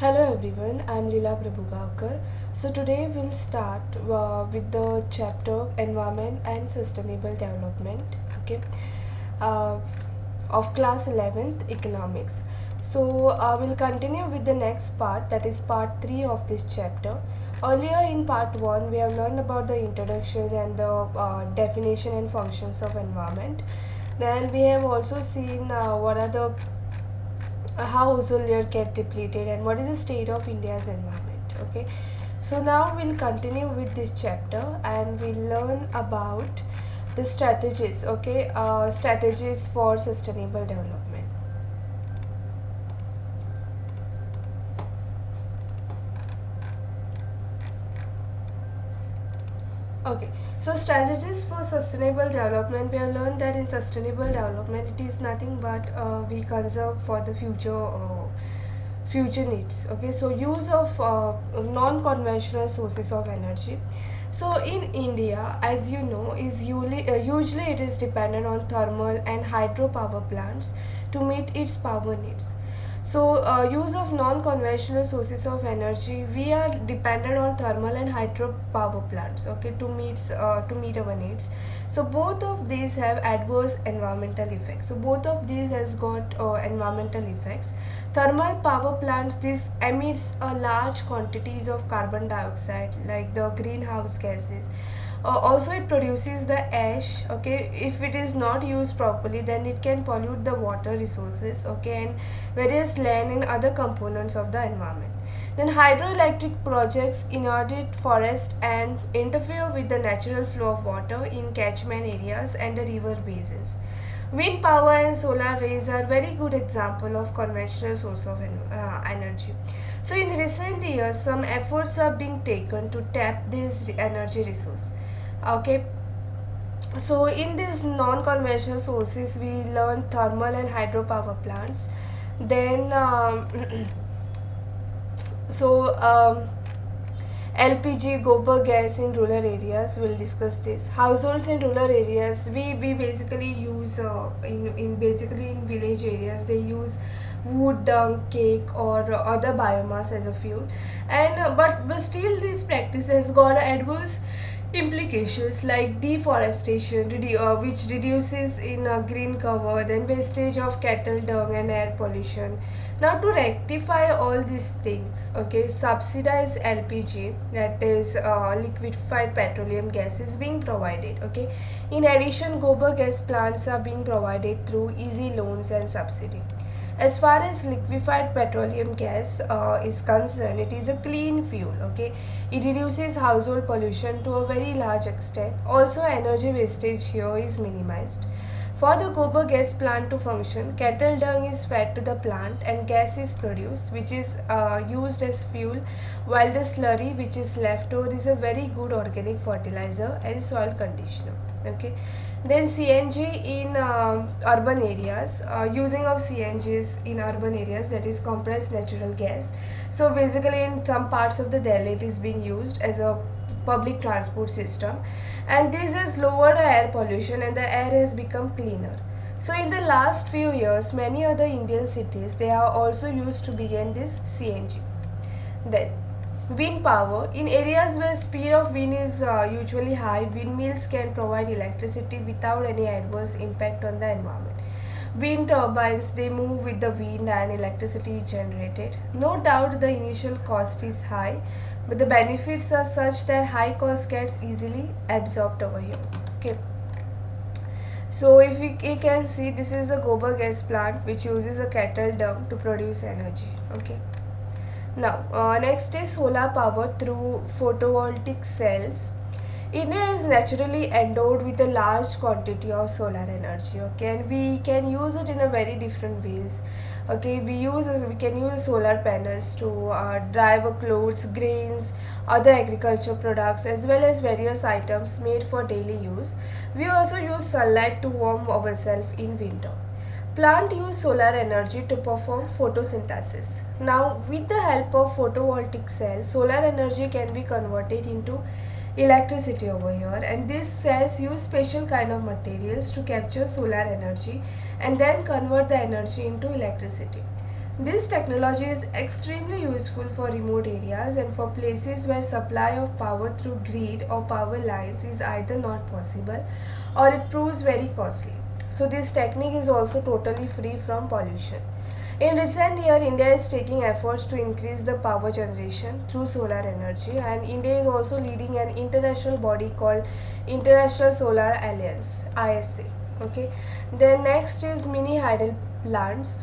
Hello everyone, I'm Leela Prabhugaonkar. So today we'll start with the chapter Environment and Sustainable Development, okay, uh, of class 11th Economics. So we'll continue with the next part, that is part 3 of this chapter. Earlier in part 1 we have learned about the introduction and the definition and functions of environment. Then we have also seen what are the how ozone layer get depleted and what is the state of India's environment. Okay, so now we'll continue with this chapter and we'll learn about the strategies. Okay, strategies for sustainable development. Okay, so strategies for sustainable development, we have learned that in sustainable development it is nothing but we conserve for the future needs. Okay, so use of non-conventional sources of energy. So in India, as you know, is usually it is dependent on thermal and hydropower plants to meet its power needs. So use of non-conventional sources of energy, we are dependent on thermal and hydropower plants, okay, to meet our needs. So both of these have adverse environmental effects. So both of these has got environmental effects. Thermal power plants, this emits a large quantities of carbon dioxide, like the greenhouse gases. Also it produces the ash. Okay, if it is not used properly, then it can pollute the water resources, okay, and various land and other components of the environment. Then hydroelectric projects inundate forest and interfere with the natural flow of water in catchment areas and the river basins. Wind power and solar rays are very good example of conventional source of energy. So in recent years, some efforts are being taken to tap this energy resource. Okay, so in these non-conventional sources, we learn thermal and hydropower plants. Then so LPG, gobar gas in rural areas. We'll discuss this. Households in rural areas, we basically use in village areas they use wood, dung, cake, or other biomass as a fuel, and but still this practice has got adverse implications like deforestation, which reduces in green cover, then wastage of cattle dung and air pollution. Now to rectify all these things, okay, subsidized LPG, that is liquefied petroleum gas, is being provided. Okay, in addition, gobar gas plants are being provided through easy loans and subsidy. As far as liquefied petroleum gas is concerned, it is a clean fuel. Okay, it reduces household pollution to a very large extent. Also, energy wastage here is minimized. For the gobar gas plant to function, cattle dung is fed to the plant and gas is produced, which is used as fuel, while the slurry which is left over is a very good organic fertilizer and soil conditioner. Okay, then CNG in urban areas, using of CNGs in urban areas, that is compressed natural gas. So basically in some parts of the Delhi it is being used as a public transport system, and this has lowered the air pollution and the air has become cleaner. So in the last few years, many other Indian cities, they are also used to begin this CNG. Then wind power, in areas where speed of wind is usually high, windmills can provide electricity without any adverse impact on the environment. Wind turbines, they move with the wind and electricity is generated. No doubt the initial cost is high, but the benefits are such that high cost gets easily absorbed over here. Okay, so if we can see, this is the gobar gas plant which uses a cattle dung to produce energy. Okay, now next is solar power through photovoltaic cells. India is naturally endowed with a large quantity of solar energy, okay, and we can use it in a very different ways. Okay, we can use solar panels to dry our clothes, grains, other agriculture products, as well as various items made for daily use. We also use sunlight to warm ourselves in winter. Plant use solar energy to perform photosynthesis. Now, with the help of photovoltaic cells, solar energy can be converted into electricity over here, and these cells use special kind of materials to capture solar energy and then convert the energy into electricity. This technology is extremely useful for remote areas and for places where supply of power through grid or power lines is either not possible or it proves very costly. So this technique is also totally free from pollution. In recent years, India is taking efforts to increase the power generation through solar energy, and India is also leading an international body called International Solar Alliance (ISA). Okay, then next is mini hydel plants.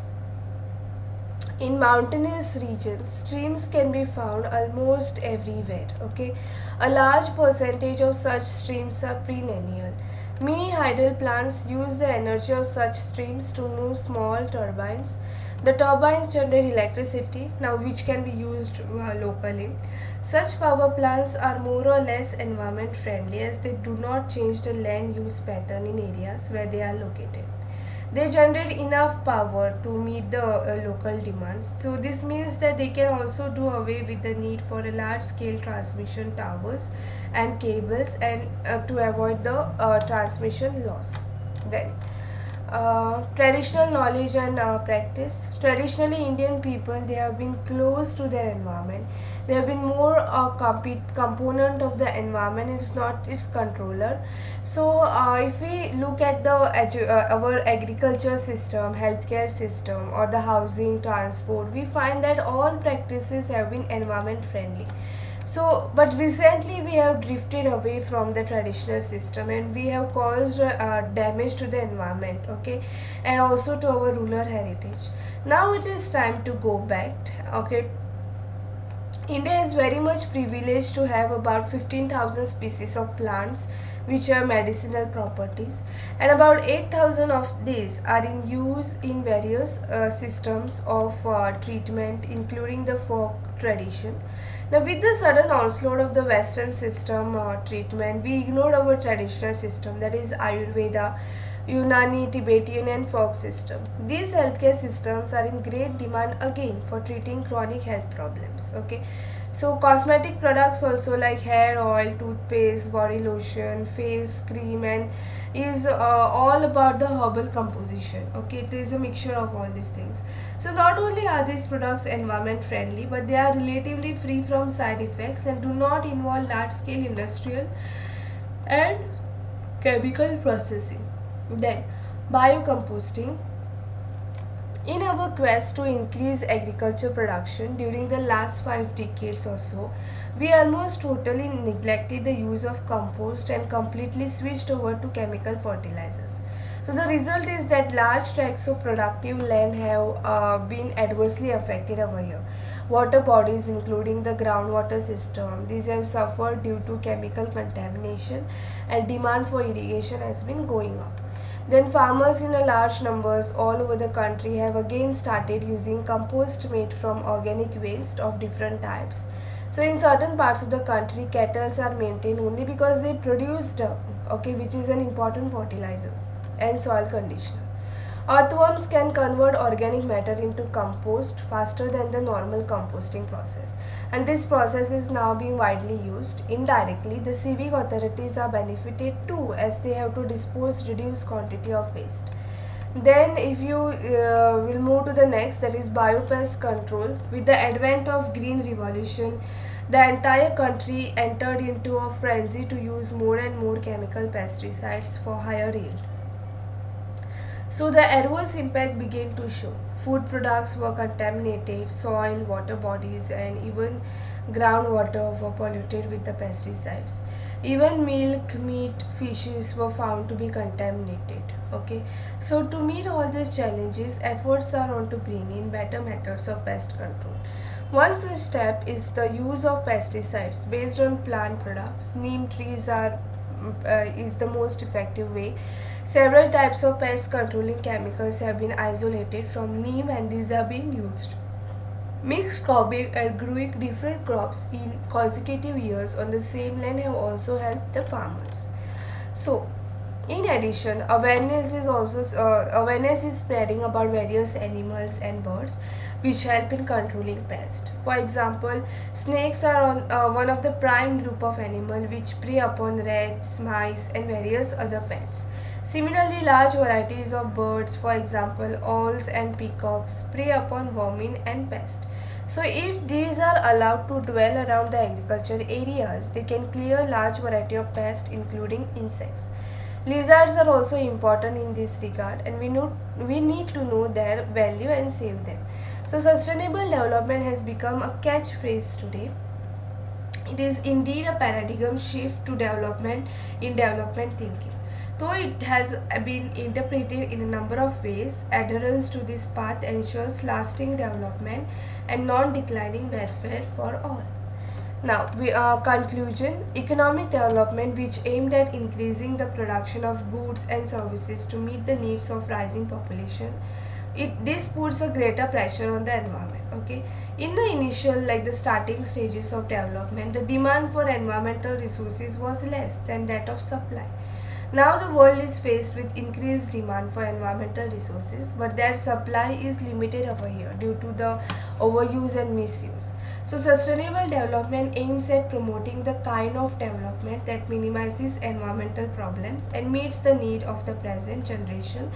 In mountainous regions, streams can be found almost everywhere. Okay, a large percentage of such streams are perennial. Mini hydel plants use the energy of such streams to move small turbines. The turbines generate electricity, now which can be used locally. Such power plants are more or less environment friendly as they do not change the land use pattern in areas where they are located. They generate enough power to meet the local demands. So this means that they can also do away with the need for a large scale transmission towers and cables, and to avoid the transmission loss. Then traditional knowledge and practice. Traditionally, Indian people, they have been close to their environment. They have been more a component of the environment. It's not its controller. So if we look at the our agriculture system, healthcare system, or the housing, transport, we find that all practices have been environment friendly. So, but recently we have drifted away from the traditional system and we have caused damage to the environment, okay, and also to our rural heritage. Now it is time to go back, okay. India is very much privileged to have about 15,000 species of plants which have medicinal properties, and about 8,000 of these are in use in various systems of treatment, including the folk tradition. Now, with the sudden onslaught of the Western system treatment, we ignored our traditional system, that is Ayurveda, Unani, Tibetan, and folk system. These healthcare systems are in great demand again for treating chronic health problems. Okay, so cosmetic products also like hair oil, toothpaste, body lotion, face cream, and is all about the herbal composition. Okay, it is a mixture of all these things. So not only are these products environment friendly, but they are relatively free from side effects and do not involve large scale industrial and chemical processing. Then, biocomposting. In our quest to increase agriculture production during the last 5 decades or so, we almost totally neglected the use of compost and completely switched over to chemical fertilizers. So the result is that large tracts of productive land have been adversely affected over here. Water bodies, including the groundwater system, these have suffered due to chemical contamination, and demand for irrigation has been going up. Then farmers in a large numbers all over the country have again started using compost made from organic waste of different types. So in certain parts of the country, cattle are maintained only because they produce dung, okay, which is an important fertilizer and soil conditioner. Earthworms can convert organic matter into compost faster than the normal composting process, and this process is now being widely used. Indirectly, the civic authorities are benefited too as they have to dispose reduced quantity of waste. Then if you will move to the next, that is biopest control. With the advent of green revolution, the entire country entered into a frenzy to use more and more chemical pesticides for higher yield. So the adverse impact began to show. Food products were contaminated, soil, water bodies, and even groundwater were polluted with the pesticides. Even milk, meat, fishes were found to be contaminated. Okay, so to meet all these challenges, efforts are on to bring in better methods of pest control. One such step is the use of pesticides based on plant products. Neem trees are is the most effective way. Several types of pest controlling chemicals have been isolated from neem and these are being used. Mixed cropping and growing different crops in consecutive years on the same land have also helped the farmers. So, In addition, awareness is spreading about various animals and birds which help in controlling pests. For example, snakes are one of the prime group of animal which prey upon rats, mice, and various other pets. Similarly, large varieties of birds, for example, owls and peacocks, prey upon vermin and pests. So, if these are allowed to dwell around the agriculture areas, they can clear large variety of pests, including insects. Lizards are also important in this regard, and we need to know their value and save them. So, sustainable development has become a catchphrase today. It is indeed a paradigm shift to development in development thinking. Though it has been interpreted in a number of ways, adherence to this path ensures lasting development and non declining welfare for all. Now, conclusion, economic development which aimed at increasing the production of goods and services to meet the needs of rising population. This puts a greater pressure on the environment. Okay, in the initial, like the starting stages of development, the demand for environmental resources was less than that of supply. Now the world is faced with increased demand for environmental resources, but their supply is limited over here due to the overuse and misuse. So sustainable development aims at promoting the kind of development that minimizes environmental problems and meets the need of the present generation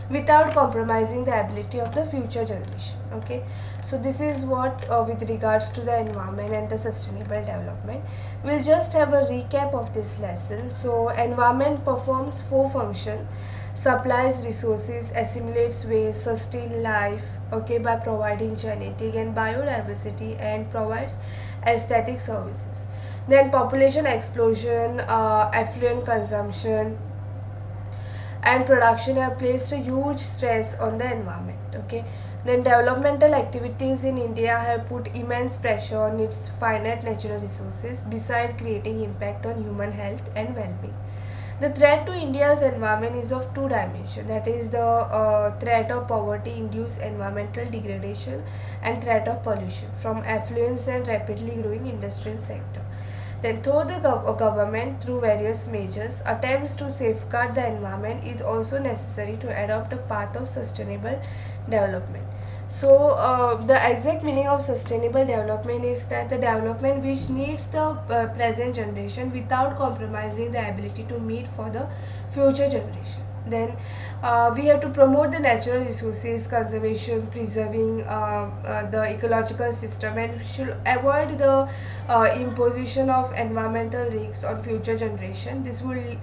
without compromising the ability of the future generation. Okay, so this is what with regards to the environment and the sustainable development. We'll just have a recap of this lesson. So environment performs four functions: supplies resources, assimilates waste, sustain life, okay, by providing genetic and biodiversity, and provides aesthetic services. Then population explosion, affluent consumption, and production have placed a huge stress on the environment. Okay, then developmental activities in India have put immense pressure on its finite natural resources beside creating impact on human health and well-being. The threat to India's environment is of two dimensions, that is the threat of poverty induced environmental degradation and threat of pollution from affluence and rapidly growing industrial sector. Then, though the government, through various measures, attempts to safeguard the environment, is also necessary to adopt a path of sustainable development. So, the exact meaning of sustainable development is that the development which needs the present generation without compromising the ability to meet for the future generation. Then we have to promote the natural resources conservation, preserving the ecological system, and we should avoid the imposition of environmental risks on future generation. This will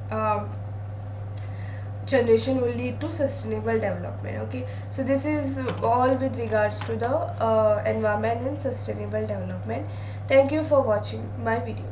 generation will lead to sustainable development. Okay, so this is all with regards to the environment and sustainable development. Thank you for watching my video.